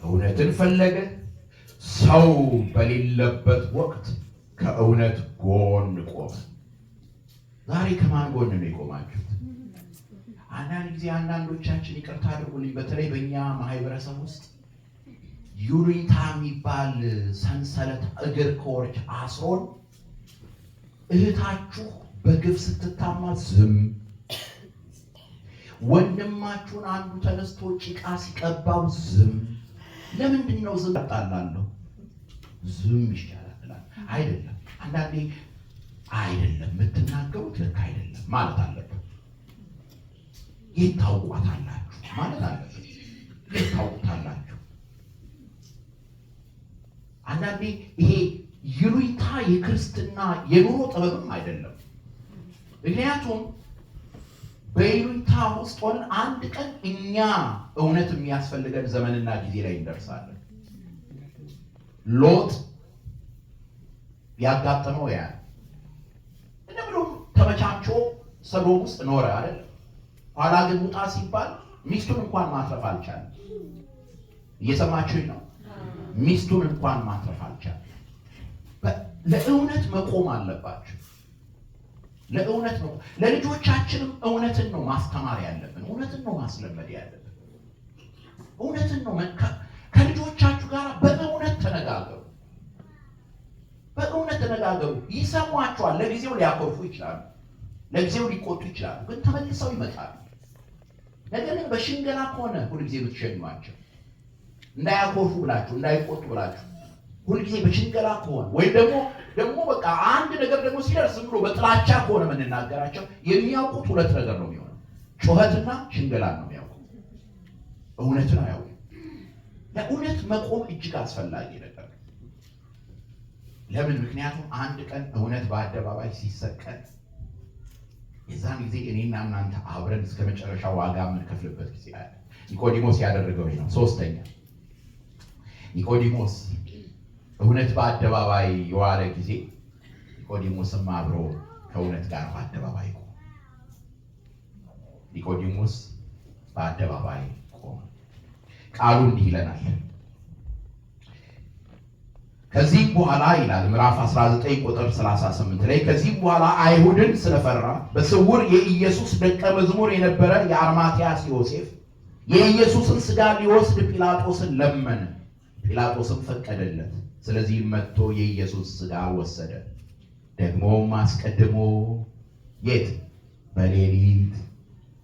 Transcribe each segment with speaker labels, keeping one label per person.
Speaker 1: እውነትን ፈለገ። ሰው በሌለበት ወቅት ከእውነት ጎን ቆመ። ዛሬ ከማን ጎን ነው የቆማችሁት? አንዳንድ ጊዜ አንዳንዶቻችን ይቅርታ አድርጉልኝ፣ በተለይ በእኛ ማህበረሰብ ውስጥ ዩሪታ የሚባል ሰንሰለት እግር ከወርች አስሮን እህታችሁ በግፍ ስትታማ ዝም፣ ወንድማችሁን አንዱ ተነስቶ ጭቃ ሲቀባው ዝም። ለምንድን ነው ዝም? ያጣላለሁ ዝም ይሻላል። አይደለም አንዳንዴ አይደለም የምትናገሩት ልክ አይደለም ማለት አለበት። ይታውቋታላችሁ ማለት አለበት። ይታውቁታላችሁ። አንዳንዴ ይሄ ይሉኝታ የክርስትና የኑሮ ጥበብም አይደለም። ምክንያቱም በይሉኝታ ውስጥ ሆነን አንድ ቀን እኛ እውነት የሚያስፈልገን ዘመንና ጊዜ ላይ እንደርሳለን። ሎጥ ያጋጠመው ያ እንደብሎ ተመቻቾ ሰዶም ውስጥ ኖረ አይደል? ኋላ ግን ውጣ ሲባል ሚስቱን እንኳን ማትረፍ አልቻለም። እየሰማችሁኝ ነው? ሚስቱን እንኳን ማትረፍ አልቻለም። ለእውነት መቆም አለባችሁ። ለእውነት ነው። ለልጆቻችንም እውነትን ነው ማስተማር ያለብን። እውነትን ነው ማስለመድ ያለብን። እውነትን ነው ከልጆቻችሁ ጋር በእውነት ተነጋገሩ። በእውነት ተነጋገሩ። ይሰሟቸዋል። ለጊዜው ሊያኮርፉ ይችላሉ፣ ለጊዜው ሊቆጡ ይችላሉ፣ ግን ተመልሰው ይመጣሉ። ነገር ግን በሽንገላ ከሆነ ሁልጊዜ ብትሸኟቸው፣ እንዳያኮርፉ ብላችሁ እንዳይቆጡ ብላችሁ ሁልጊዜ በሽንገላ ከሆነ ወይም ደግሞ በቃ አንድ ነገር ደግሞ ሲደርስ ብሎ በጥላቻ ከሆነ የምንናገራቸው የሚያውቁት ሁለት ነገር ነው የሚሆነው። ጩኸትና ሽንገላ ነው የሚያውቁት። እውነትን አያውቁም። ለእውነት መቆም እጅግ አስፈላጊ ነገር። ለምን? ምክንያቱም አንድ ቀን እውነት በአደባባይ ሲሰቀል የዛን ጊዜ እኔና እናንተ አብረን እስከ መጨረሻ ዋጋ የምንከፍልበት ጊዜ አለ። ኒቆዲሞስ ያደረገው ነው። ሶስተኛ ኒቆዲሞስ እውነት በአደባባይ የዋለ ጊዜ ኒቆዲሞስም አብሮ ከእውነት ጋር በአደባባይ ቆመ። ኒቆዲሞስ በአደባባይ ቆመ። ቃሉ እንዲህ ይለናል። ከዚህ በኋላ ይላል ምዕራፍ 19 ቁጥር 38 ላይ ከዚህ በኋላ አይሁድን ስለፈራ በስውር የኢየሱስ ደቀ መዝሙር የነበረ የአርማትያስ ዮሴፍ የኢየሱስን ሥጋ ሊወስድ ጲላጦስን ለመነ። ጲላጦስም ፈቀደለት። ስለዚህ መጥቶ የኢየሱስ ሥጋ ወሰደ። ደግሞም አስቀድሞ የት? በሌሊት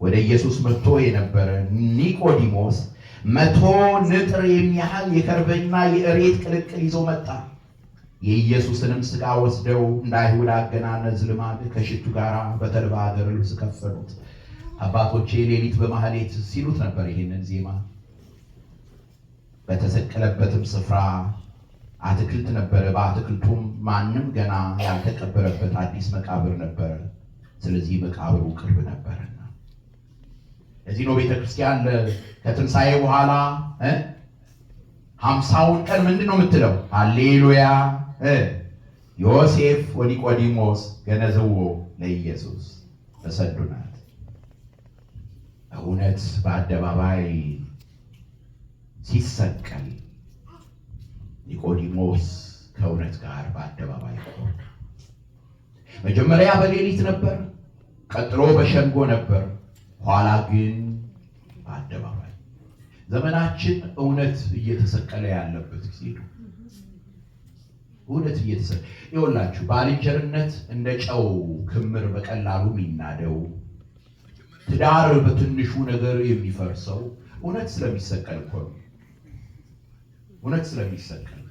Speaker 1: ወደ ኢየሱስ መጥቶ የነበረ ኒቆዲሞስ 100 ንጥር የሚያህል የከርቤና የእሬት ቅልቅል ይዞ መጣ። የኢየሱስንም ሥጋ ወስደው እንደ አይሁድ አገናነዝ ልማድ ከሽቱ ጋር በተልባ እግር ልብስ ከፈኑት። አባቶቼ ሌሊት በማህሌት ሲሉት ነበር ይህንን ዜማ። በተሰቀለበትም ስፍራ አትክልት ነበረ። በአትክልቱም ማንም ገና ያልተቀበረበት አዲስ መቃብር ነበረ። ስለዚህ መቃብሩ ቅርብ ነበርና እዚህ ነው ቤተክርስቲያን ከትንሣኤ በኋላ 50ውን ቀን ምንድን ነው የምትለው? ሃሌሉያ ዮሴፍ ወኒቆዲሞስ ገነዘዎ ለኢየሱስ ተሰዱናት። እውነት በአደባባይ ሲሰቀል ኒቆዲሞስ ከእውነት ጋር በአደባባይ ቆመ። መጀመሪያ በሌሊት ነበር፣ ቀጥሎ በሸንጎ ነበር፣ ኋላ ግን በአደባባይ። ዘመናችን እውነት እየተሰቀለ ያለበት ጊዜ ነው። እውነት እየተሰቀለ ይኸውላችሁ፣ ባልንጀርነት እንደ ጨው ክምር በቀላሉ የሚናደው፣ ትዳር በትንሹ ነገር የሚፈርሰው እውነት ስለሚሰቀል እኮ ነው። እውነት ስለሚሰቀል